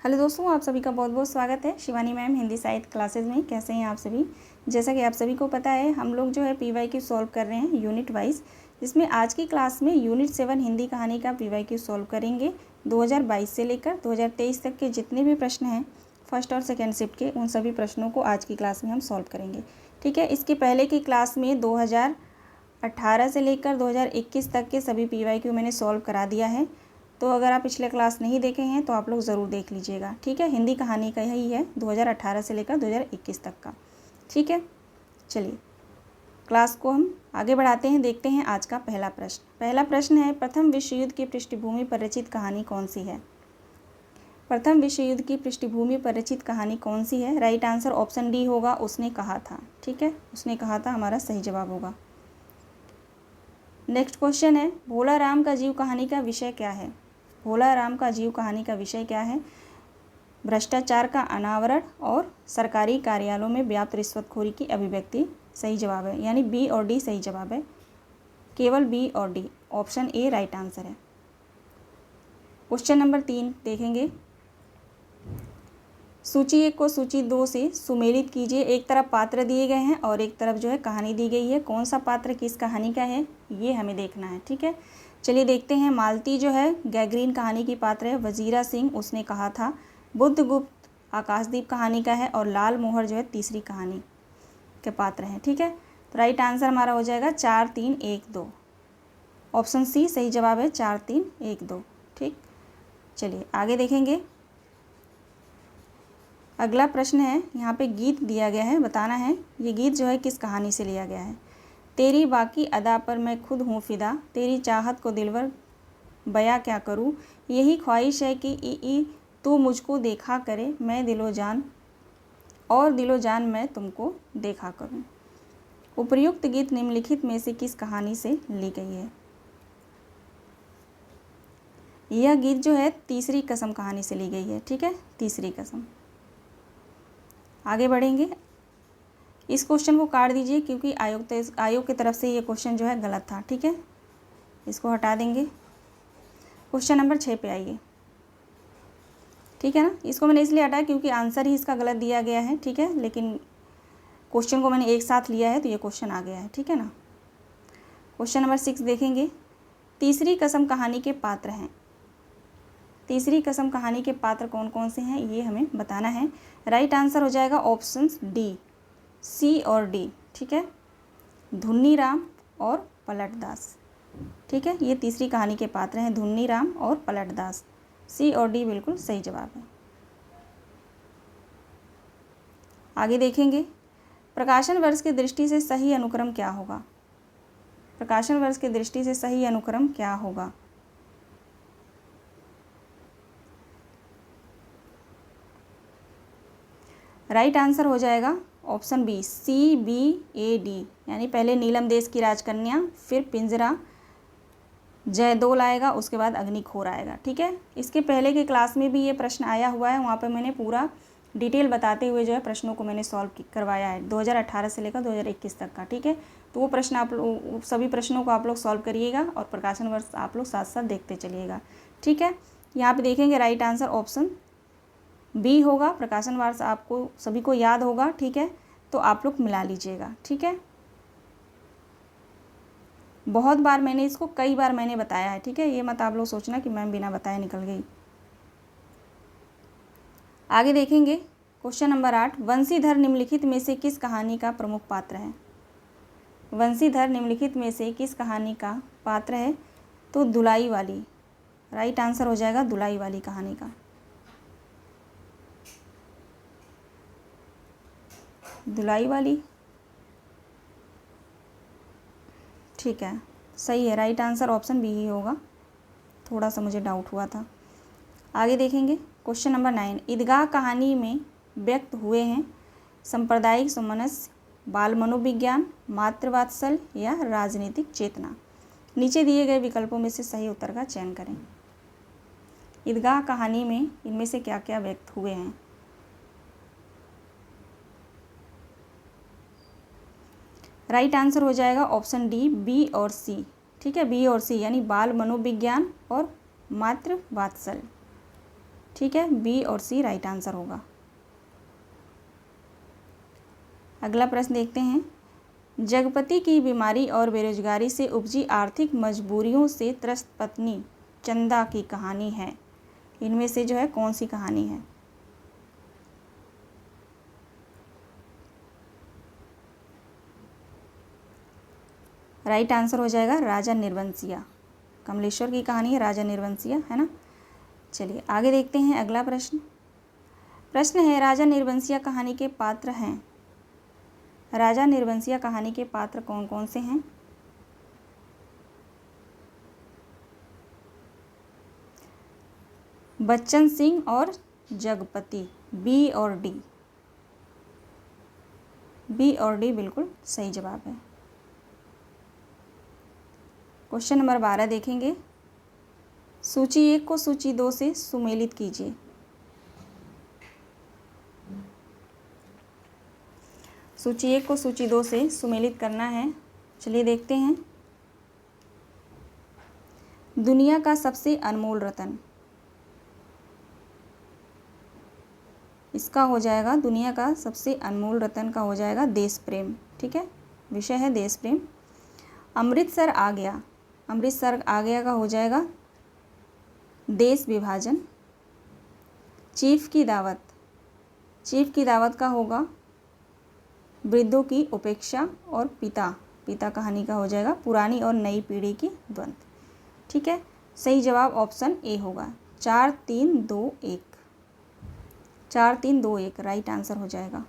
Hello दोस्तों, आप सभी का बहुत बहुत स्वागत है शिवानी मैम हिंदी साहित्य क्लासेस में। कैसे हैं आप सभी? जैसा कि आप सभी को पता है, हम लोग जो है PYQ सॉल्व कर रहे हैं यूनिट वाइज, जिसमें आज की क्लास में यूनिट 7 हिंदी कहानी का PYQ सॉल्व करेंगे। 2022 से लेकर 2023 तक के जितने भी प्रश्न हैं फर्स्ट और सेकेंड शिफ्ट के, उन सभी प्रश्नों को आज की क्लास में हम सॉल्व करेंगे। ठीक है, इसके पहले की क्लास में 2018 से लेकर 2021 तक के सभी PYQ मैंने सॉल्व करा दिया है। तो अगर आप पिछले क्लास नहीं देखे हैं तो आप लोग ज़रूर देख लीजिएगा। ठीक है, हिंदी कहानी का ही है 2018 से लेकर 2021 तक का। ठीक है, चलिए क्लास को हम आगे बढ़ाते हैं। देखते हैं आज का पहला प्रश्न। पहला प्रश्न है, प्रथम विश्व युद्ध की पृष्ठभूमि पर रचित कहानी कौन सी है? प्रथम विश्व युद्ध की पृष्ठभूमि पर रचित कहानी कौन सी है? राइट आंसर ऑप्शन डी होगा, उसने कहा था। ठीक है, उसने कहा था हमारा सही जवाब होगा। नेक्स्ट क्वेश्चन है, भोला राम का जीव कहानी का विषय क्या है? भोला राम का जीव कहानी का विषय क्या है? भ्रष्टाचार का अनावरण और सरकारी कार्यालयों में व्याप्त रिश्वतखोरी की अभिव्यक्ति सही जवाब है, यानी बी और डी सही जवाब है। केवल बी और D, option A right answer है। क्वेश्चन नंबर 3 देखेंगे। सूची 1 को सूची 2 से सुमेलित कीजिए। एक तरफ पात्र दिए गए हैं और एक तरफ जो है कहानी दी गई है। कौन सा पात्र किस कहानी का है ये हमें देखना है। ठीक है, चलिए देखते हैं। मालती जो है गैग्रीन कहानी की पात्र है। वजीरा सिंह उसने कहा था। बुद्धगुप्त आकाशदीप कहानी का है और लाल मोहर जो है तीसरी कहानी के पात्र हैं। ठीक है, तो राइट आंसर हमारा हो जाएगा 4 3 1 2, ऑप्शन सी सही जवाब है 4 3 1 2। ठीक, चलिए आगे देखेंगे। अगला प्रश्न है, यहाँ पे गीत दिया गया है, बताना है ये गीत जो है किस कहानी से लिया गया है। तेरी बाकी अदा पर मैं खुद हूँ फिदा, तेरी चाहत को दिलवर बया क्या करूँ, यही ख्वाहिश है कि ई तू मुझको देखा करे, मैं दिलो जान और दिलो जान मैं तुमको देखा करूँ। उपर्युक्त गीत निम्नलिखित में से किस कहानी से ली गई है? यह गीत जो है तीसरी कसम कहानी से ली गई है। ठीक है, तीसरी कसम। आगे बढ़ेंगे। इस क्वेश्चन को काट दीजिए क्योंकि आयोग की तरफ से ये क्वेश्चन जो है गलत था। ठीक है, इसको हटा देंगे। क्वेश्चन नंबर 6 पे आइए। ठीक है ना, इसको मैंने इसलिए हटाया क्योंकि आंसर ही इसका गलत दिया गया है। ठीक है, लेकिन क्वेश्चन को मैंने एक साथ लिया है तो ये क्वेश्चन आ गया है। ठीक है ना। क्वेश्चन नंबर 6 देखेंगे। तीसरी कसम कहानी के पात्र हैं। तीसरी कसम कहानी के पात्र कौन कौन से हैं ये हमें बताना है। राइट आंसर हो जाएगा ऑप्शन डी, सी और डी। ठीक है, धुन्नी राम और पलटदास। ठीक है, ये तीसरी कहानी के पात्र हैं, धुन्नी राम और पलटदास। सी और डी बिल्कुल सही जवाब है। आगे देखेंगे। प्रकाशन वर्ष की दृष्टि से सही अनुक्रम क्या होगा? प्रकाशन वर्ष की दृष्टि से सही अनुक्रम क्या होगा? राइट आंसर हो जाएगा ऑप्शन बी, CBAD, यानी पहले नीलम देश की राजकन्या, फिर पिंजरा, जयदोल आएगा, उसके बाद अग्निखोर आएगा। ठीक है, इसके पहले के क्लास में भी ये प्रश्न आया हुआ है, वहाँ पे मैंने पूरा डिटेल बताते हुए जो है प्रश्नों को मैंने सॉल्व करवाया है 2018 से लेकर 2021 तक का। ठीक है, तो वो प्रश्न आप लोग, सभी प्रश्नों को आप लोग सॉल्व करिएगा और प्रकाशन वर्ष आप लोग साथ साथ देखते चलिएगा। ठीक है, यहाँ पे देखेंगे राइट आंसर ऑप्शन बी होगा। प्रकाशन वर्ष आपको सभी को याद होगा। ठीक है, तो आप लोग मिला लीजिएगा। ठीक है, बहुत बार मैंने इसको, कई बार मैंने बताया है। ठीक है, ये मत आप लोग सोचना कि मैम बिना बताए निकल गई। आगे देखेंगे। क्वेश्चन नंबर 8, वंशीधर निम्नलिखित में से किस कहानी का प्रमुख पात्र है? वंशीधर निम्नलिखित में से किस कहानी का पात्र है? तो दुलाई वाली। राइट आंसर हो जाएगा दुलाई वाली कहानी का। दुलाई वाली, ठीक है, सही है। राइट आंसर ऑप्शन बी ही होगा, थोड़ा सा मुझे डाउट हुआ था। आगे देखेंगे। क्वेश्चन नंबर 9, ईदगाह कहानी में व्यक्त हुए हैं सांप्रदायिक सामंजस्य, बाल मनोविज्ञान, मातृवात्सल्य या राजनीतिक चेतना। नीचे दिए गए विकल्पों में से सही उत्तर का चयन करें। ईदगाह कहानी में इनमें से क्या क्या व्यक्त हुए हैं? राइट आंसर हो जाएगा ऑप्शन डी, बी और सी। ठीक है, बी और सी, यानी बाल मनोविज्ञान और मातृवात्सल्य। ठीक है, बी और सी राइट आंसर होगा। अगला प्रश्न देखते हैं। जगपति की बीमारी और बेरोजगारी से उपजी आर्थिक मजबूरियों से त्रस्त पत्नी चंदा की कहानी है। इनमें से जो है कौन सी कहानी है? राइट आंसर हो जाएगा राजा निर्वंशिया। कमलेश्वर की कहानी है राजा निर्वंशिया, है ना। चलिए आगे देखते हैं अगला प्रश्न। प्रश्न है, राजा निर्वंशिया कहानी के पात्र हैं। राजा निर्वंशिया कहानी के पात्र कौन कौन से हैं? बच्चन सिंह और जगपति। बी और डी, बी और डी बिल्कुल सही जवाब है। क्वेश्चन नंबर 12 देखेंगे। सूची 1 को सूची 2 से सुमेलित कीजिए। सूची 1 को सूची 2 से सुमेलित करना है। चलिए देखते हैं। दुनिया का सबसे अनमोल रत्न, इसका हो जाएगा, दुनिया का सबसे अनमोल रत्न का हो जाएगा देश प्रेम। ठीक है, विषय है देश प्रेम। अमृतसर आ गया, अमृतसर आ गया का हो जाएगा देश विभाजन। चीफ की दावत, चीफ की दावत का होगा वृद्धों की उपेक्षा। और पिता, पिता कहानी का हो जाएगा पुरानी और नई पीढ़ी की द्वंद्व। ठीक है, सही जवाब ऑप्शन ए होगा 4 3 2 1, 4 3 2 1 राइट आंसर हो जाएगा।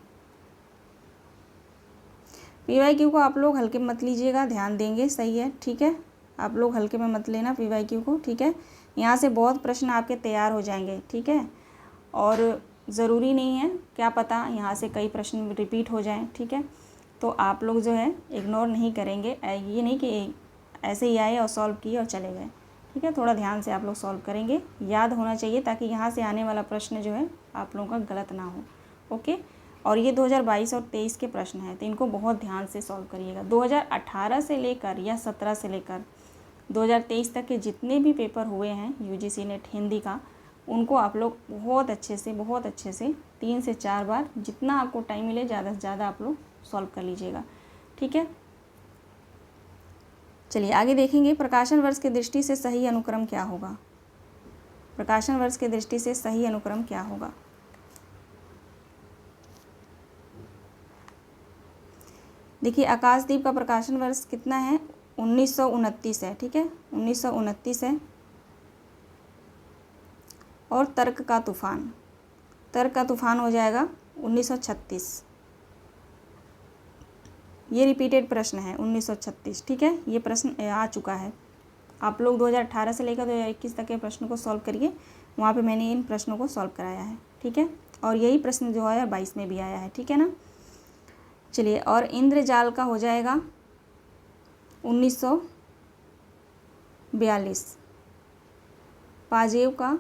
PYQ को आप लोग हल्के में मत लीजिएगा, ध्यान देंगे, सही है। ठीक है, आप लोग हल्के में मत लेना PYQ को। ठीक है, यहाँ से बहुत प्रश्न आपके तैयार हो जाएंगे। ठीक है, और ज़रूरी नहीं है, क्या पता यहाँ से कई प्रश्न रिपीट हो जाएं। ठीक है, तो आप लोग जो है इग्नोर नहीं करेंगे। ये नहीं कि ऐसे ही आए और सॉल्व किए और चले गए। ठीक है, थोड़ा ध्यान से आप लोग सॉल्व करेंगे, याद होना चाहिए, ताकि यहाँ से आने वाला प्रश्न जो है आप लोगों का गलत ना हो। ओके, और ये 2022 और 23 के प्रश्न हैं, तो इनको बहुत ध्यान से सॉल्व करिएगा। 2018 से लेकर या 17 से लेकर 2023 तक के जितने भी पेपर हुए हैं UGC नेट हिंदी का, उनको आप लोग बहुत अच्छे से 3 से 4 बार, जितना आपको टाइम मिले ज़्यादा से ज़्यादा आप लोग सॉल्व कर लीजिएगा। ठीक है, चलिए आगे देखेंगे। प्रकाशन वर्ष की दृष्टि से सही अनुक्रम क्या होगा? प्रकाशन वर्ष की दृष्टि से सही अनुक्रम क्या होगा? देखिए, आकाशदीप का प्रकाशन वर्ष कितना है? 1929 है। ठीक है, 1929 है। और तर्क का तूफान, तर्क का तूफान हो जाएगा 1936। ये रिपीटेड प्रश्न है 1936। ठीक है, ये प्रश्न आ चुका है। आप लोग 2018 से लेकर 2021 तक के प्रश्न को सॉल्व करिए, वहाँ पे मैंने इन प्रश्नों को सॉल्व कराया है। ठीक है, और यही प्रश्न जो है 22 में भी आया है। ठीक है ना। चलिए, और इंद्रजाल का हो जाएगा 1942। पाजेव का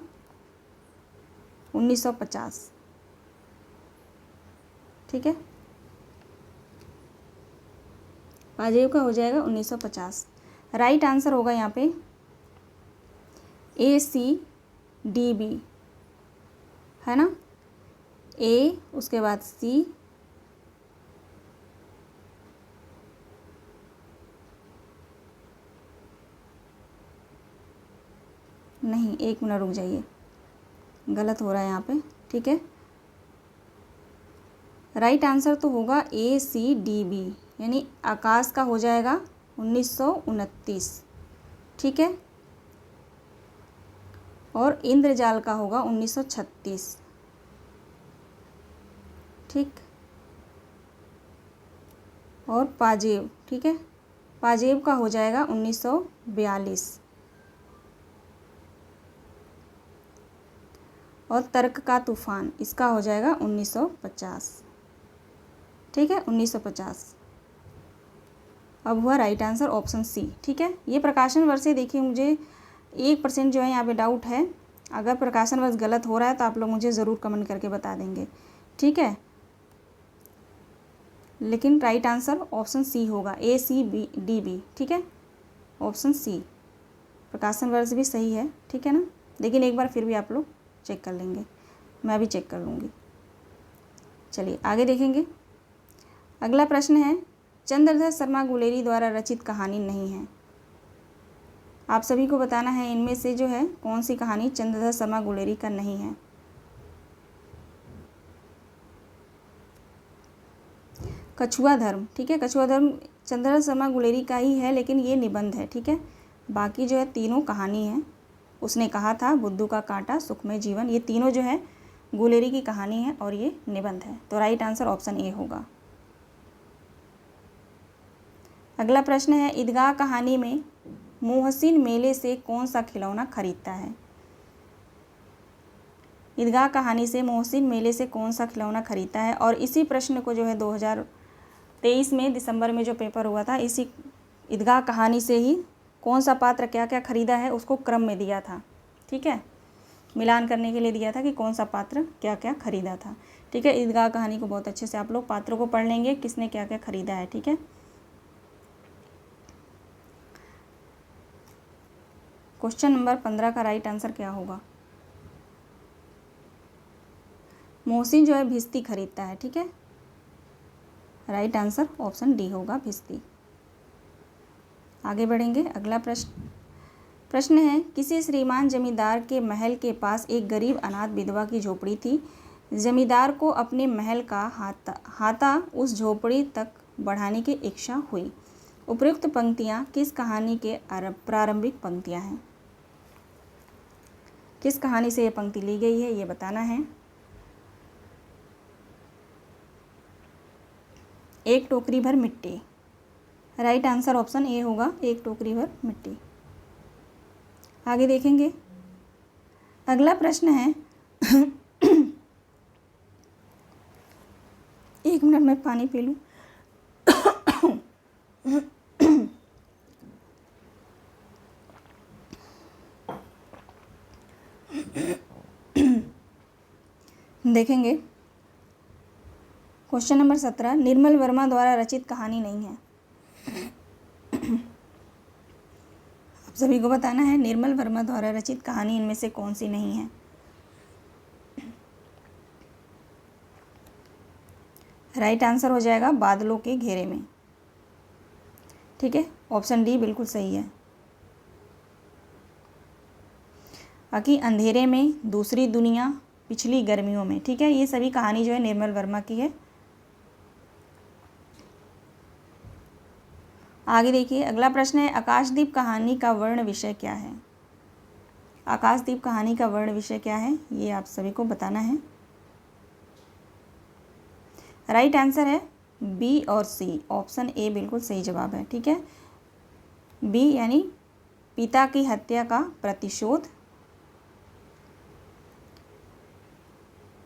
1950। ठीक है, पाजेव का हो जाएगा 1950। राइट आंसर होगा यहाँ पे ACDB, है ना। A, उसके बाद C, नहीं, 1 मिनट रुक जाइए, गलत हो रहा है यहाँ पे। ठीक है, राइट आंसर तो होगा ACDB, यानी आकाश का हो जाएगा 1929। ठीक है, और इंद्रजाल का होगा 1936। ठीक, और पाजेव, ठीक है, पाजेव का हो जाएगा 1942। और तर्क का तूफान, इसका हो जाएगा 1950। ठीक है, 1950। अब हुआ राइट आंसर ऑप्शन C। ठीक है, ये प्रकाशन वर्ष से देखिए, मुझे 1% जो है यहाँ पे डाउट है। अगर प्रकाशन वर्ष गलत हो रहा है तो आप लोग मुझे ज़रूर कमेंट करके बता देंगे। ठीक है, लेकिन राइट आंसर ऑप्शन C होगा, ACDB। ठीक है, ऑप्शन C, प्रकाशन वर्ष भी सही है। ठीक है ना, लेकिन एक बार फिर भी आप लोग चेक कर लेंगे, मैं भी चेक कर लूँगी। चलिए आगे देखेंगे। अगला प्रश्न है, चंद्रधर शर्मा गुलेरी द्वारा रचित कहानी नहीं है। आप सभी को बताना है इनमें से जो है कौन सी कहानी चंद्रधर शर्मा गुलेरी का नहीं है। कछुआ धर्म, ठीक है, कछुआ धर्म चंद्रधर शर्मा गुलेरी का ही है, लेकिन ये निबंध है, ठीक है। बाकी जो है तीनों कहानी है। उसने कहा था, बुद्धू का कांटा, सुखमय जीवन, ये तीनों जो है गुलेरी की कहानी है और ये निबंध है। तो राइट आंसर ऑप्शन ए होगा। अगला प्रश्न है, ईदगाह कहानी में मोहसिन मेले से कौन सा खिलौना खरीदता है। ईदगाह कहानी से मोहसिन मेले से कौन सा खिलौना खरीदता है। और इसी प्रश्न को जो है 2023 में दिसंबर में जो पेपर हुआ था, इसी ईदगाह कहानी से ही कौन सा पात्र क्या क्या खरीदा है उसको क्रम में दिया था, ठीक है, मिलान करने के लिए दिया था कि कौन सा पात्र क्या क्या खरीदा था, ठीक है। ईदगाह कहानी को बहुत अच्छे से आप लोग पात्रों को पढ़ लेंगे, किसने क्या क्या खरीदा है, ठीक है। क्वेश्चन नंबर 15 का राइट आंसर क्या होगा। मोहसिन जो है भिस्ती खरीदता है, ठीक है। राइट आंसर ऑप्शन डी होगा, भिस्ती। आगे बढ़ेंगे। अगला प्रश्न है, किसी श्रीमान जमींदार के महल के पास एक गरीब अनाथ विधवा की झोपड़ी थी। जमींदार को अपने महल का हाता उस झोपड़ी तक बढ़ाने की इच्छा हुई। उपयुक्त पंक्तियाँ किस कहानी के प्रारंभिक पंक्तियाँ हैं। किस कहानी से ये पंक्ति ली गई है ये बताना है। एक टोकरी भर मिट्टी, राइट आंसर ऑप्शन ए होगा, एक टोकरी भर मिट्टी। आगे देखेंगे। अगला प्रश्न है एक मिनट में पानी पी लूं। देखेंगे। क्वेश्चन नंबर 17, निर्मल वर्मा द्वारा रचित कहानी नहीं है। आप सभी को बताना है निर्मल वर्मा द्वारा रचित कहानी इनमें से कौन सी नहीं है। राइट आंसर हो जाएगा बादलों के घेरे में, ठीक है, ऑप्शन डी बिल्कुल सही है। बाकी अंधेरे में, दूसरी दुनिया, पिछली गर्मियों में, ठीक है, ये सभी कहानी जो है निर्मल वर्मा की है। आगे देखिए। अगला प्रश्न है, आकाशदीप कहानी का वर्ण विषय क्या है। आकाशदीप कहानी का वर्ण विषय क्या है ये आप सभी को बताना है। राइट आंसर है बी और सी, ऑप्शन ए बिल्कुल सही जवाब है, ठीक है। बी यानी पिता की हत्या का प्रतिशोध,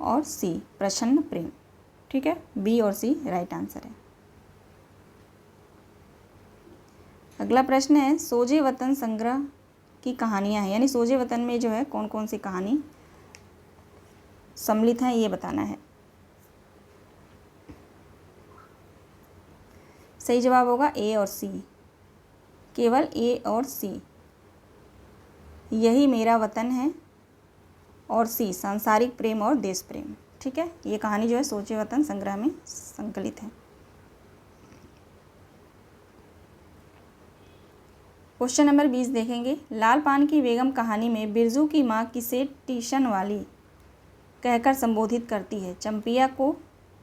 और सी प्रसन्न प्रेम, ठीक है, बी और सी राइट आंसर है। अगला प्रश्न है, सोजे वतन संग्रह की कहानियाँ हैं, यानी सोजे वतन में जो है कौन कौन सी कहानी सम्मिलित हैं ये बताना है। सही जवाब होगा ए और सी, केवल ए और सी। यही मेरा वतन है, और सी सांसारिक प्रेम और देश प्रेम, ठीक है। ये कहानी जो है सोचे वतन संग्रह में संकलित है। क्वेश्चन नंबर 20 देखेंगे। लाल पान की बेगम कहानी में बिरजू की माँ किसे ट्यूशन वाली कहकर संबोधित करती है। चंपिया को,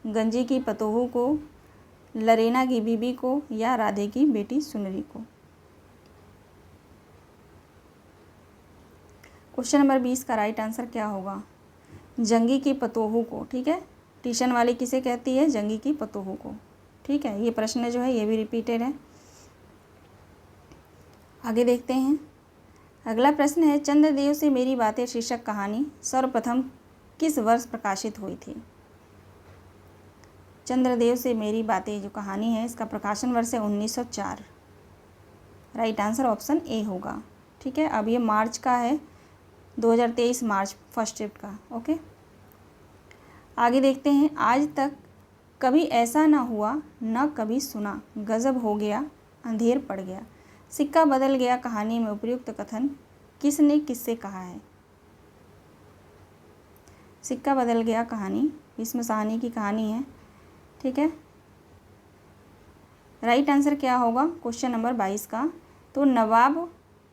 गंजी की पतोहू को, लरेना की बीबी को, या राधे की बेटी सुनरी को। क्वेश्चन नंबर 20 का राइट आंसर क्या होगा। जंगी की पतोहू को, ठीक है। ट्यूशन वाली किसे कहती है, जंगी की पतोहू को, ठीक है। ये प्रश्न जो है ये भी रिपीटेड है। आगे देखते हैं। अगला प्रश्न है, चंद्रदेव से मेरी बातें शीर्षक कहानी सर्वप्रथम किस वर्ष प्रकाशित हुई थी। चंद्रदेव से मेरी बातें जो कहानी है इसका प्रकाशन वर्ष है 1904। राइट आंसर ऑप्शन ए होगा, ठीक है। अब ये मार्च का है, 2023 मार्च फर्स्ट शिफ्ट का, ओके। आगे देखते हैं। आज तक कभी ऐसा ना हुआ, न कभी सुना, गजब हो गया, अंधेर पड़ गया, सिक्का बदल गया कहानी में उपयुक्त कथन किसने किससे कहा है। सिक्का बदल गया कहानी, इसमें साहनी की कहानी है। ठीक है, राइट आंसर क्या होगा क्वेश्चन नंबर 22 का? तो नवाब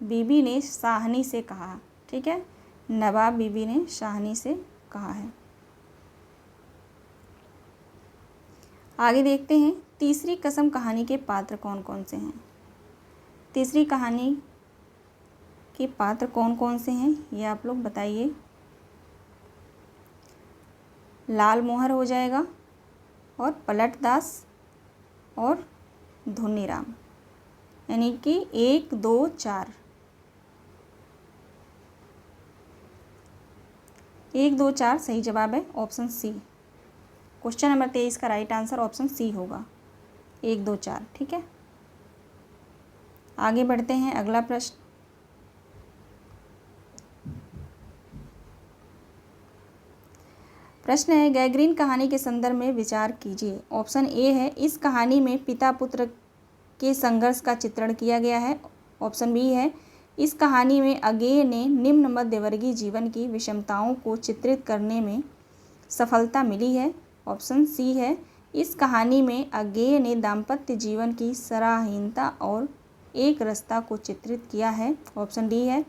बीबी ने साहनी से कहा। ठीक है, नवाब बीबी ने साहनी से कहा है। आगे देखते हैं तीसरी कसम कहानी के पात्र कौन कौन से हैं। तीसरी कहानी के पात्र कौन कौन से हैं ये आप लोग बताइए। लाल मोहर हो जाएगा और पलट दास और धुनीराम, यानी कि 1 2 4, 1 2 4 सही जवाब है ऑप्शन सी। क्वेश्चन नंबर 23 का राइट आंसर ऑप्शन सी होगा, 1 2 4। ठीक है, आगे बढ़ते हैं। अगला प्रश्न, प्रश्न है गैग्रीन कहानी के संदर्भ में विचार कीजिए। ऑप्शन ए है इस कहानी में पिता पुत्र के संघर्ष का चित्रण किया गया है। ऑप्शन बी है इस कहानी में अगेय ने निम्न मध्यवर्गीय जीवन की विषमताओं को चित्रित करने में सफलता मिली है। ऑप्शन सी है इस कहानी में अगेय ने दाम्पत्य जीवन की सराहनीयता और एक रसता को चित्रित किया है। ऑप्शन डी है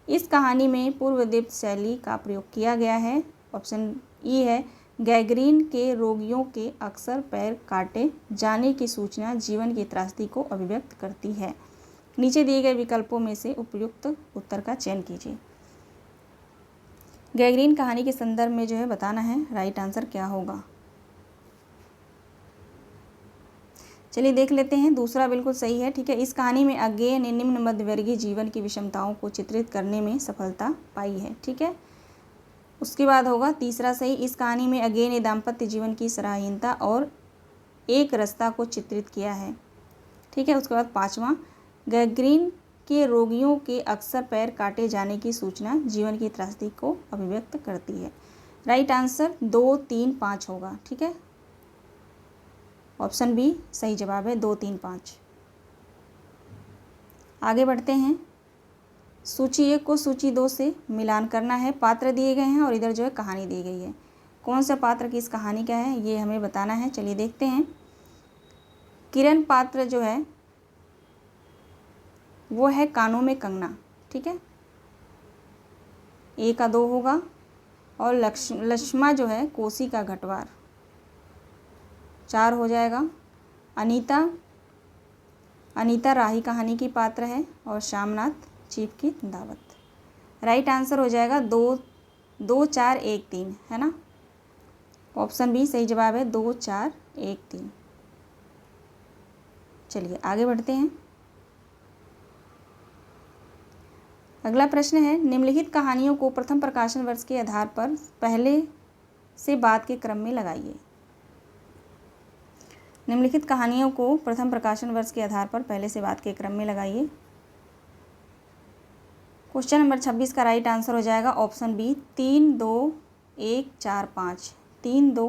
इस कहानी में पूर्वदीप्त शैली का प्रयोग किया गया है। ऑप्शन ई है गैग्रीन के रोगियों के अक्सर पैर काटे जाने की सूचना जीवन की त्रासदी को अभिव्यक्त करती है। नीचे दिए गए विकल्पों में से उपयुक्त उत्तर का चयन कीजिए। गैग्रीन कहानी के संदर्भ में जो है बताना है राइट आंसर क्या होगा। चलिए देख लेते हैं, दूसरा बिल्कुल सही है। ठीक है, इस कहानी में अगेय ने निम्न मध्यवर्गीय जीवन की विषमताओं को चित्रित करने में सफलता पाई है। ठीक है, उसके बाद होगा तीसरा सही, इस कहानी में अगेय ने दाम्पत्य जीवन की सराहनीयता और एक रस्ता को चित्रित किया है। ठीक है, उसके बाद पांचवा गैग्रीन के रोगियों के अक्सर पैर काटे जाने की सूचना जीवन की त्रासदी को अभिव्यक्त करती है। राइट आंसर 2 3 5 होगा। ठीक है, ऑप्शन बी सही जवाब है, 2 3 5। आगे बढ़ते हैं, सूची 1 को सूची 2 से मिलान करना है। पात्र दिए गए हैं और इधर जो है कहानी दी गई है। कौन सा पात्र किस कहानी का है ये हमें बताना है। चलिए देखते हैं। किरण पात्र जो है वो है कानों में कंगना। ठीक है, ए का 2 होगा। और लक्ष्मा जो है कोसी का घटवार, 4 हो जाएगा। अनीता राही कहानी की पात्र है और श्यामनाथ चीफ की दावत। राइट आंसर हो जाएगा 2 2 4 1 3, है ना। ऑप्शन बी सही जवाब है, 2 4 1 3। चलिए आगे बढ़ते हैं। अगला प्रश्न है निम्नलिखित कहानियों को प्रथम प्रकाशन वर्ष के आधार पर पहले से बाद के क्रम में लगाइए। निम्नलिखित कहानियों को प्रथम प्रकाशन वर्ष के आधार पर पहले से बाद के क्रम में लगाइए। क्वेश्चन नंबर 26 का राइट आंसर हो जाएगा ऑप्शन बी 3 2 1 4 5। 3 2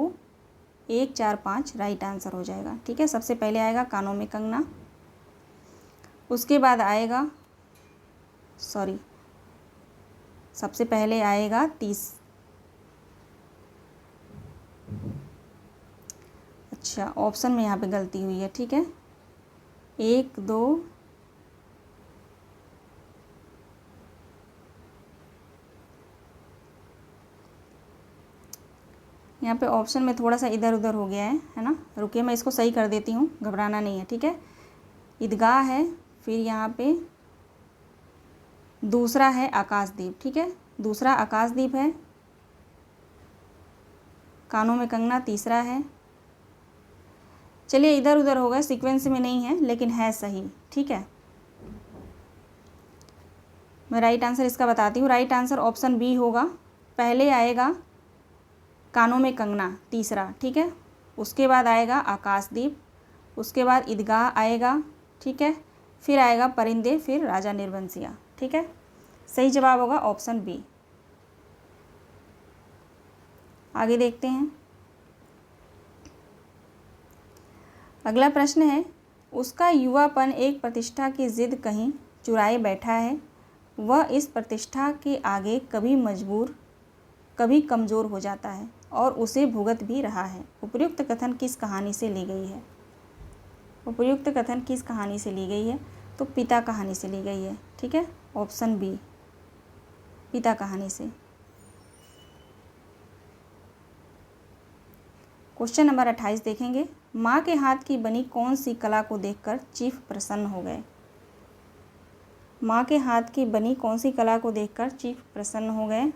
1 4 5 राइट आंसर हो जाएगा। ठीक है, सबसे पहले आएगा कानों में कंगना, उसके बाद आएगा सबसे पहले आएगा अच्छा ऑप्शन में यहाँ पे गलती हुई है। ठीक है, 1 2 यहाँ पे ऑप्शन में थोड़ा सा इधर उधर हो गया है ना। रुकिए मैं इसको सही कर देती हूँ, घबराना नहीं है। ठीक है, ईदगाह है, फिर यहाँ पे दूसरा है आकाशदीप। ठीक है, दूसरा आकाशदीप है, कानों में कंगना तीसरा है। चलिए इधर उधर हो गए, सीक्वेंस में नहीं है लेकिन है सही। ठीक है, मैं राइट आंसर इसका बताती हूँ। राइट आंसर ऑप्शन बी होगा, पहले आएगा कानों में कंगना तीसरा। ठीक है, उसके बाद आएगा आकाशदीप, उसके बाद ईदगाह आएगा। ठीक है, फिर आएगा परिंदे, फिर राजा निर्बंसिया। ठीक है, सही जवाब होगा ऑप्शन बी। आगे देखते हैं। अगला प्रश्न है उसका युवापन एक प्रतिष्ठा की जिद कहीं चुराए बैठा है, वह इस प्रतिष्ठा के आगे कभी मजबूर कभी कमज़ोर हो जाता है और उसे भुगत भी रहा है। उपर्युक्त कथन किस कहानी से ली गई है? उपर्युक्त कथन किस कहानी से ली गई है? तो पिता कहानी से ली गई है। ठीक है, ऑप्शन बी, पिता कहानी से। क्वेश्चन नंबर 28 देखेंगे। माँ के हाथ की बनी कौन सी कला को देखकर चीफ प्रसन्न हो गए? माँ के हाथ की बनी कौन सी कला को देखकर चीफ प्रसन्न हो गए?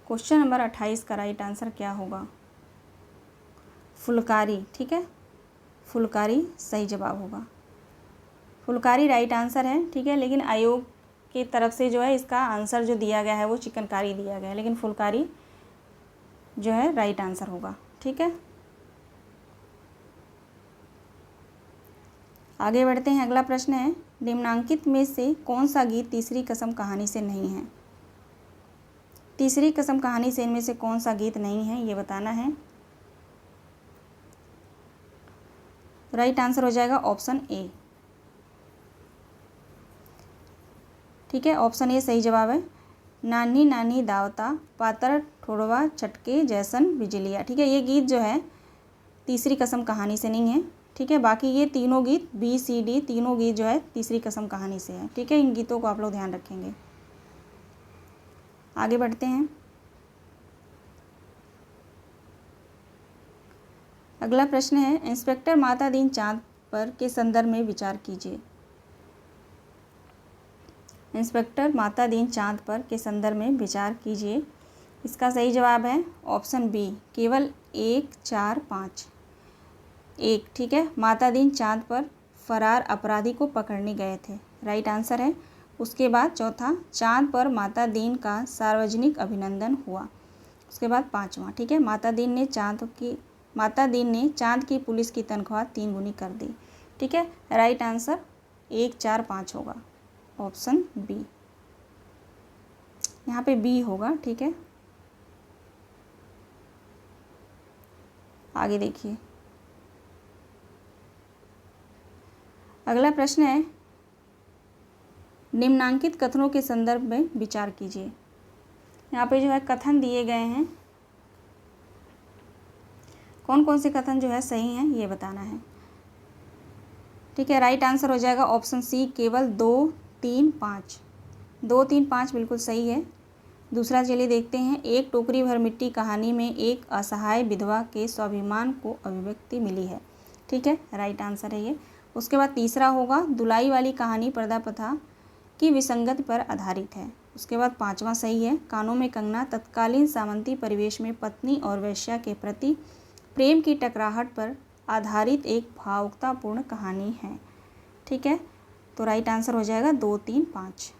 क्वेश्चन नंबर 28 का राइट आंसर क्या होगा? फुलकारी। ठीक है, फुलकारी सही जवाब होगा। फुलकारी राइट आंसर है। ठीक है, लेकिन आयोग की तरफ से जो है इसका आंसर जो दिया गया है वो चिकनकारी दिया गया है, लेकिन फुलकारी जो है राइट आंसर होगा। ठीक है, आगे बढ़ते हैं। अगला प्रश्न है, निम्नांकित में से कौन सा गीत तीसरी कसम कहानी से नहीं है? तीसरी कसम कहानी से इनमें से कौन सा गीत नहीं है, ये बताना है। राइट आंसर हो जाएगा ऑप्शन ए। ठीक है, ऑप्शन ए सही जवाब है। नानी नानी दावता पातर ठोड़वा चटके जैसन बिजलिया। ठीक है, ये गीत जो है तीसरी कसम कहानी से नहीं है। ठीक है, बाकी ये तीनों गीत बी सी डी तीनों गीत जो है तीसरी कसम कहानी से है। ठीक है, इन गीतों को आप लोग ध्यान रखेंगे। आगे बढ़ते हैं। अगला प्रश्न है, इंस्पेक्टर माता दीन चाँद पर के संदर्भ में विचार कीजिए। इंस्पेक्टर माता दीन चाँद पर के संदर्भ में विचार कीजिए। इसका सही जवाब है ऑप्शन बी, केवल 1, 4, 5। 1। ठीक है, माता दीन चाँद पर फरार अपराधी को पकड़ने गए थे, राइट आंसर है। उसके बाद चौथा, चाँद पर माता दीन का सार्वजनिक अभिनंदन हुआ। उसके बाद 5वां, ठीक है, माता दीन ने चाँद की पुलिस की तनख्वाह 3 गुनी कर दी। ठीक है, राइट आंसर 1, 4, 5 होगा, ऑप्शन बी। यहाँ पे बी होगा। ठीक है, आगे देखिए। अगला प्रश्न है, निम्नांकित कथनों के संदर्भ में विचार कीजिए। यहाँ पे जो है कथन दिए गए हैं, कौन कौन से कथन जो है सही हैं ये बताना है। ठीक है, राइट आंसर हो जाएगा ऑप्शन सी, केवल 2, 3, 5। 2, 3, 5 बिल्कुल सही है। दूसरा चलिए देखते हैं। एक टोकरी भर मिट्टी कहानी में एक असहाय विधवा के स्वाभिमान को अभिव्यक्ति मिली है। ठीक है, राइट आंसर है ये। उसके बाद तीसरा होगा, दुलाई वाली कहानी पर्दा प्रथा की विसंगति पर आधारित है। उसके बाद 5वां सही है, कानों में कंगना तत्कालीन सामंती परिवेश में पत्नी और वेश्या के प्रति प्रेम की टकराहट पर आधारित एक भावुकतापूर्ण कहानी है। ठीक है, तो राइट आंसर हो जाएगा 2, 3, 5।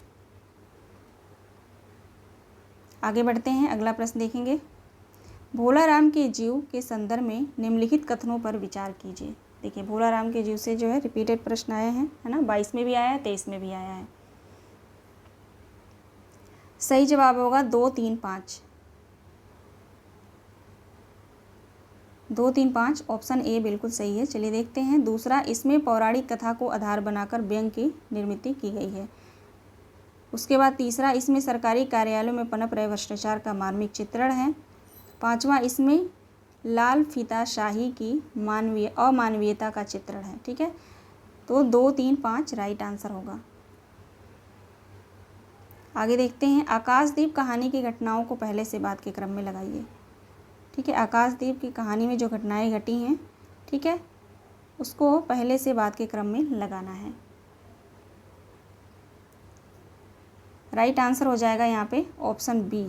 आगे बढ़ते हैं। अगला प्रश्न देखेंगे। भोला राम के जीव के संदर्भ में निम्नलिखित कथनों पर विचार कीजिए। देखिए, भोला राम के जीव से जो है रिपीटेड प्रश्न आए हैं, है ना, 22 में भी आया है, 23 में भी आया है। सही जवाब होगा 2, 3, 5। 2, 3, 5 ऑप्शन ए बिल्कुल सही है। चलिए देखते हैं दूसरा। इसमें पौराणिक कथा को आधार बनाकर व्यंग्य की निर्मित की गई है। उसके बाद तीसरा, इसमें सरकारी कार्यालयों में पनप रहे भ्रष्टाचार का मार्मिक चित्रण है। 5वां, इसमें लाल फीताशाही की अमानवीयता का चित्रण है। ठीक है, तो 2, 3, 5 राइट आंसर होगा। आगे देखते हैं। आकाशदीप कहानी की घटनाओं को पहले से बाद के क्रम में लगाइए। ठीक है, आकाशदीप की कहानी में जो घटनाएं घटी हैं, ठीक है, उसको पहले से बाद के क्रम में लगाना है। राइट आंसर हो जाएगा यहाँ पे ऑप्शन बी।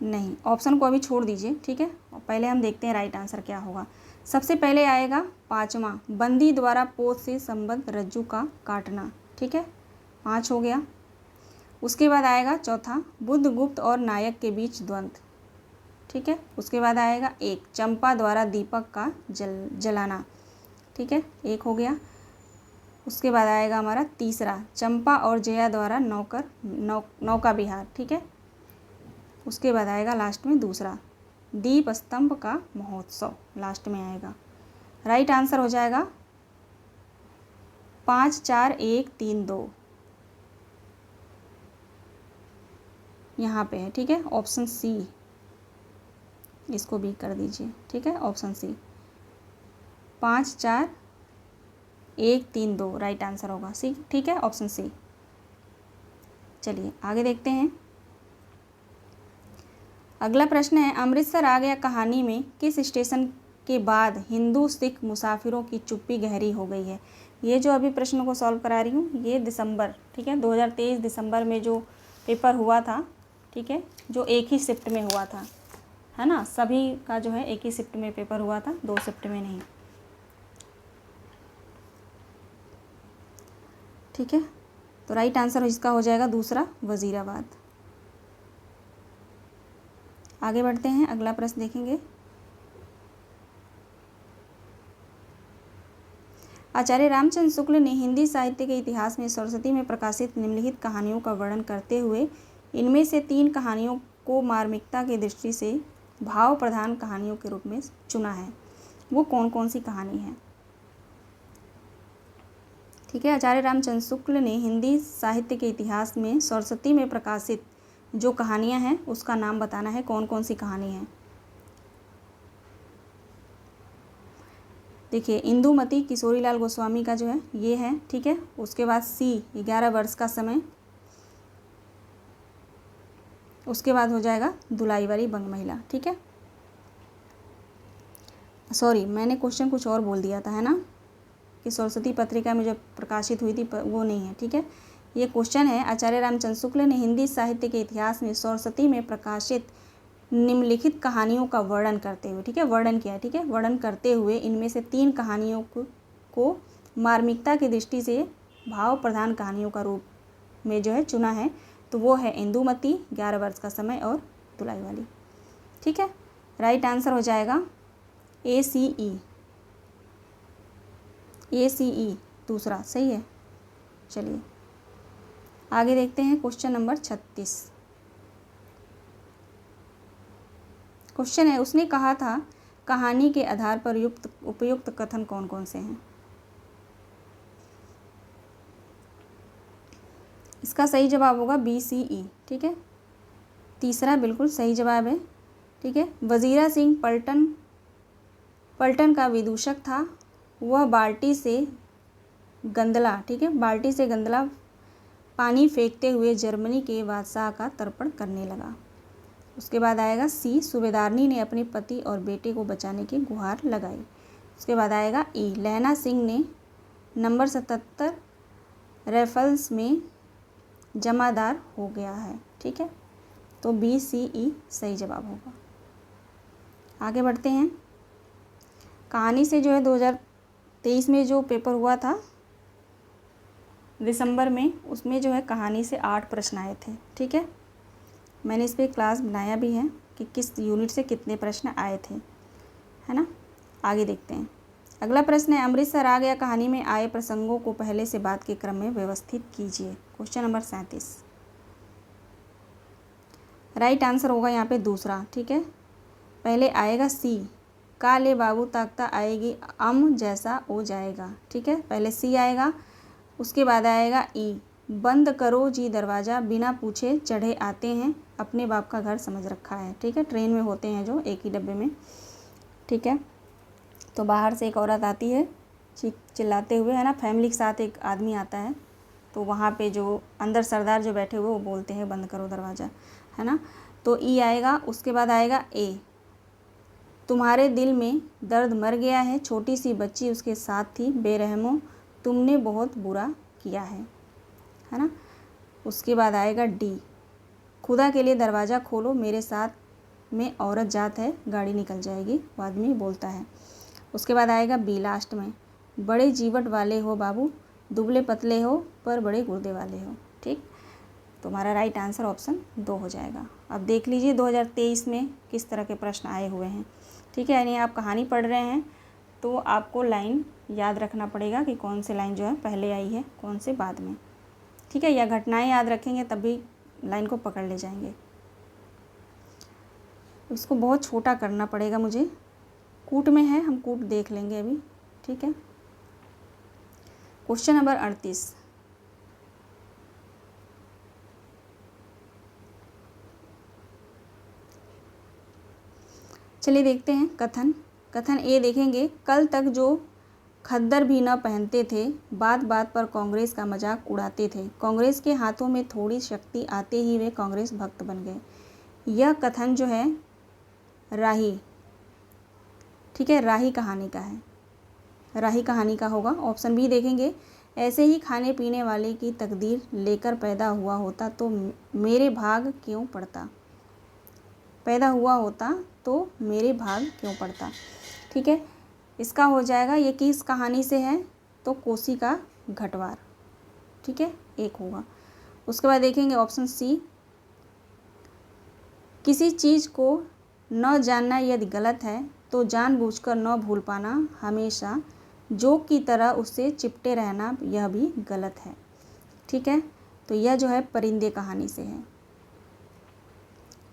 नहीं, ऑप्शन को अभी छोड़ दीजिए। ठीक है, पहले हम देखते हैं राइट आंसर क्या होगा। सबसे पहले आएगा 5वां, बंदी द्वारा पोत से संबद्ध रज्जू का काटना। ठीक है, 5 हो गया। उसके बाद आएगा चौथा, बुद्ध गुप्त और नायक के बीच द्वंद्व। ठीक है, उसके बाद आएगा 1, चंपा द्वारा दीपक का जलाना। ठीक है, 1 हो गया। उसके बाद आएगा हमारा तीसरा, चंपा और जया द्वारा नौका विहार। ठीक है, उसके बाद आएगा लास्ट में दूसरा, दीप स्तंभ का महोत्सव लास्ट में आएगा। राइट आंसर हो जाएगा 5 4 1 3 2 यहाँ पे है, ठीक है। ऑप्शन सी, इसको भी कर दीजिए, ठीक है। ऑप्शन सी 5 4 1 3 2 राइट आंसर होगा सी, ठीक है, ऑप्शन सी। चलिए आगे देखते हैं। अगला प्रश्न है, अमृतसर आ गया कहानी में किस स्टेशन के बाद हिंदू सिख मुसाफिरों की चुप्पी गहरी हो गई है। ये जो अभी प्रश्न को सॉल्व करा रही हूँ, ये दिसंबर, ठीक है, 2023 दिसंबर में जो पेपर हुआ था, ठीक है, जो एक ही शिफ्ट में हुआ था, है ना, सभी का जो है एक ही शिफ्ट में पेपर हुआ था, 2 शिफ्ट में नहीं, ठीक है। तो राइट आंसर इसका हो जाएगा दूसरा, वजीराबाद। आगे बढ़ते हैं, अगला प्रश्न देखेंगे। आचार्य रामचंद्र शुक्ल ने हिंदी साहित्य के इतिहास में सरस्वती में प्रकाशित निम्नलिखित कहानियों का वर्णन करते हुए इनमें से 3 कहानियों को मार्मिकता की दृष्टि से भाव प्रधान कहानियों के रूप में चुना है। वो कौन कौन सी कहानी है, ठीक है। आचार्य रामचंद्र शुक्ल ने हिंदी साहित्य के इतिहास में सरस्वती में प्रकाशित जो कहानियां हैं उसका नाम बताना है, कौन कौन सी कहानी है। देखिए, इंदुमती किशोरीलाल गोस्वामी का जो है ये है, ठीक है। उसके बाद सी 11 वर्ष का समय, उसके बाद हो जाएगा दुलाई वाली बंग महिला, ठीक है। सॉरी, मैंने क्वेश्चन कुछ और बोल दिया था, है ना, कि सरस्वती पत्रिका में जो प्रकाशित हुई थी वो नहीं है, ठीक है। ये क्वेश्चन है, आचार्य रामचंद्र शुक्ल ने हिंदी साहित्य के इतिहास में सरस्वती में प्रकाशित निम्नलिखित कहानियों का वर्णन करते हुए, ठीक है, वर्णन किया है, ठीक है, वर्णन करते हुए इनमें से 3 कहानियों को मार्मिकता की दृष्टि से भाव प्रधान कहानियों का रूप में जो है चुना है। तो वो है इंदुमती, 11 वर्ष का समय और दुलाई वाली, ठीक है। राइट आंसर हो जाएगा ACE, दूसरा सही है। चलिए आगे देखते हैं, क्वेश्चन नंबर 36। क्वेश्चन है, उसने कहा था कहानी के आधार पर उपयुक्त कथन कौन कौन से हैं। इसका सही जवाब होगा BCE, ठीक है, तीसरा बिल्कुल सही जवाब है, ठीक है। वजीरा सिंह पलटन का विदूषक था। वह बाल्टी से गंदला, ठीक है, बाल्टी से गंदला पानी फेंकते हुए जर्मनी के बादशाह का तर्पण करने लगा। उसके बाद आएगा सी, सूबेदारनी ने अपने पति और बेटे को बचाने की गुहार लगाई। उसके बाद आएगा ई, लहना सिंह ने नंबर 77 राइफल्स में जमादार हो गया है, ठीक है। तो BCE सही जवाब होगा। आगे बढ़ते हैं, कहानी से जो है 2023 में जो पेपर हुआ था दिसंबर में, उसमें जो है कहानी से 8 प्रश्न आए थे, ठीक है। मैंने इस पर क्लास बनाया भी है कि किस यूनिट से कितने प्रश्न आए थे, है ना। आगे देखते हैं, अगला प्रश्न है, अमृतसर आ गया कहानी में आए प्रसंगों को पहले से बाद के क्रम में व्यवस्थित कीजिए। Question number 37। राइट आंसर होगा यहाँ पे दूसरा, ठीक है। पहले आएगा सी, काले बाबू ताकता आएगी जैसा हो जाएगा, ठीक है, पहले सी आएगा। उसके बाद आएगा ई, बंद करो जी दरवाज़ा, बिना पूछे चढ़े आते हैं, अपने बाप का घर समझ रखा है, ठीक है, ट्रेन में होते हैं जो एक ही डब्बे में, ठीक है। तो बाहर से एक औरत आती है चिल्लाते हुए, है ना, फैमिली के साथ एक आदमी आता है, तो वहाँ पे जो अंदर सरदार जो बैठे हुए वो बोलते हैं बंद करो दरवाज़ा, है ना। तो ई आएगा। उसके बाद आएगा ए, तुम्हारे दिल में दर्द मर गया है, छोटी सी बच्ची उसके साथ थी, बेरहमो तुमने बहुत बुरा किया है ना। उसके बाद आएगा डी, खुदा के लिए दरवाज़ा खोलो, मेरे साथ में औरत जात है, गाड़ी निकल जाएगी, वो आदमी बोलता है। उसके बाद आएगा बी लास्ट में, बड़े जीवट वाले हो बाबू, दुबले पतले हो पर बड़े गुर्दे वाले हो, ठीक। तो हमारा राइट आंसर ऑप्शन 2 हो जाएगा। अब देख लीजिए 2023 में किस तरह के प्रश्न आए हुए हैं, ठीक है। यानी आप कहानी पढ़ रहे हैं तो आपको लाइन याद रखना पड़ेगा कि कौन से लाइन जो है पहले आई है, कौन से बाद में, ठीक है, या घटनाएं याद रखेंगे तभी लाइन को पकड़ ले जाएंगे। इसको बहुत छोटा करना पड़ेगा मुझे, कूट में है, हम कूट देख लेंगे अभी, ठीक है। क्वेश्चन नंबर 38, चलिए देखते हैं कथन ए देखेंगे। कल तक जो खद्दर भी न पहनते थे, बात बात पर कांग्रेस का मजाक उड़ाते थे। कांग्रेस के हाथों में थोड़ी शक्ति आते ही वे कांग्रेस भक्त बन गए। यह कथन जो है राही, ठीक है, राही कहानी का है, राही कहानी का होगा। ऑप्शन बी देखेंगे। ऐसे ही खाने पीने वाले की तकदीर लेकर पैदा हुआ होता तो मेरे भाग क्यों पड़ता, पैदा हुआ होता तो मेरे भाग क्यों पड़ता, ठीक है। इसका हो जाएगा, ये किस कहानी से है, तो कोसी का घटवार, ठीक है, एक होगा। उसके बाद देखेंगे ऑप्शन सी। किसी चीज़ को न जानना यदि गलत है तो जानबूझकर न भूल पाना, हमेशा जोक की तरह उससे चिपटे रहना, यह भी गलत है, ठीक है। तो यह जो है परिंदे कहानी से है।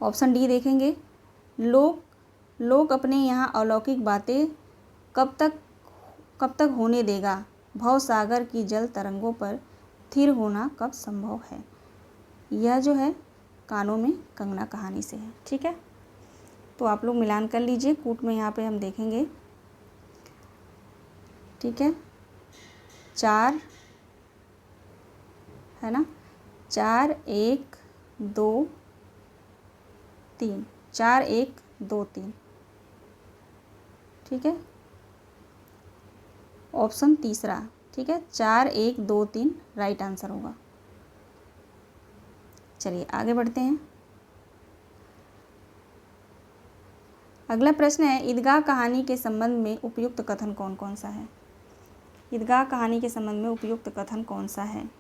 ऑप्शन डी देखेंगे। लोग अपने यहाँ अलौकिक बातें कब तक होने देगा, भव सागर की जल तरंगों पर स्थिर होना कब संभव है। यह जो है कानों में कंगना कहानी से है, ठीक है। तो आप लोग मिलान कर लीजिए, कूट में यहाँ पे हम देखेंगे, ठीक है। 4 है ना, 4 1 2 3, 4 1 2 3, ठीक है। ऑप्शन तीसरा, ठीक है, 4 1 2 3 राइट आंसर होगा। चलिए आगे बढ़ते हैं। अगला प्रश्न है, ईदगाह कहानी के संबंध में उपयुक्त कथन कौन कौन सा है। ईदगाह कहानी के संबंध में उपयुक्त कथन कौन सा है।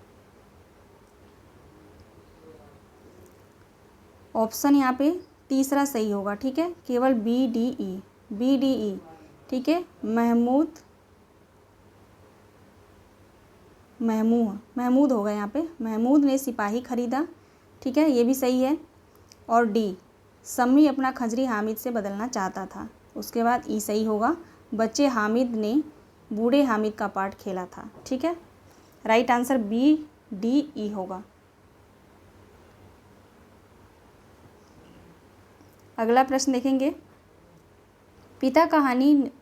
ऑप्शन यहाँ पे तीसरा सही होगा, ठीक है, केवल BDE, ठीक है। महमूद होगा यहाँ पे, महमूद ने सिपाही खरीदा, ठीक है, ये भी सही है। और डी, सम्मी अपना खजरी हामिद से बदलना चाहता था। उसके बाद ई सही होगा, बच्चे हामिद ने बूढ़े हामिद का पार्ट खेला था, ठीक है। राइट आंसर BDE होगा। अगला प्रश्न देखेंगे। पिता कहानी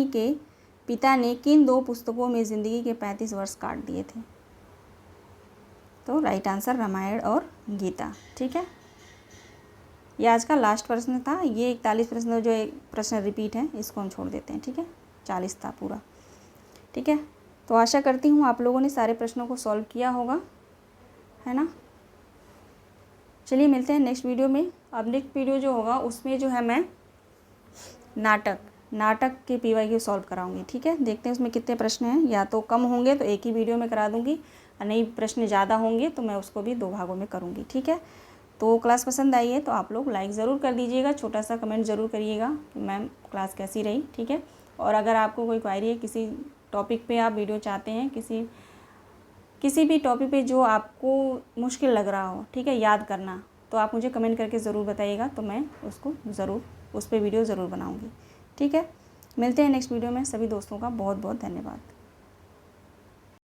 के पिता ने किन 2 पुस्तकों में ज़िंदगी के 35 वर्ष काट दिए थे। तो राइट आंसर रामायण और गीता, ठीक है। ये आज का लास्ट प्रश्न था। ये 41 प्रश्न जो एक प्रश्न रिपीट है इसको हम छोड़ देते हैं, ठीक है, 40 था पूरा, ठीक है। तो आशा करती हूँ आप लोगों ने सारे प्रश्नों को सॉल्व किया होगा, है ना। चलिए मिलते हैं नेक्स्ट वीडियो में। अब नेक्स्ट वीडियो जो होगा उसमें जो है मैं नाटक के PYQ सॉल्व कराऊंगी, ठीक है। देखते हैं उसमें कितने प्रश्न हैं, या तो कम होंगे तो एक ही वीडियो में करा दूंगी, और नहीं प्रश्न ज़्यादा होंगे तो मैं उसको भी 2 भागों में करूंगी, ठीक है। तो क्लास पसंद आई है तो आप लोग लाइक ज़रूर कर दीजिएगा, छोटा सा कमेंट ज़रूर करिएगा कि मैम क्लास कैसी रही, ठीक है। और अगर आपको कोई क्वायरी है, किसी टॉपिक पे आप वीडियो चाहते हैं, किसी भी टॉपिक पे जो आपको मुश्किल लग रहा हो, ठीक है, याद करना, तो आप मुझे कमेंट करके ज़रूर बताइएगा, तो मैं उसको ज़रूर उस पर वीडियो ज़रूर बनाऊँगी, ठीक है। मिलते हैं नेक्स्ट वीडियो में। सभी दोस्तों का बहुत बहुत धन्यवाद।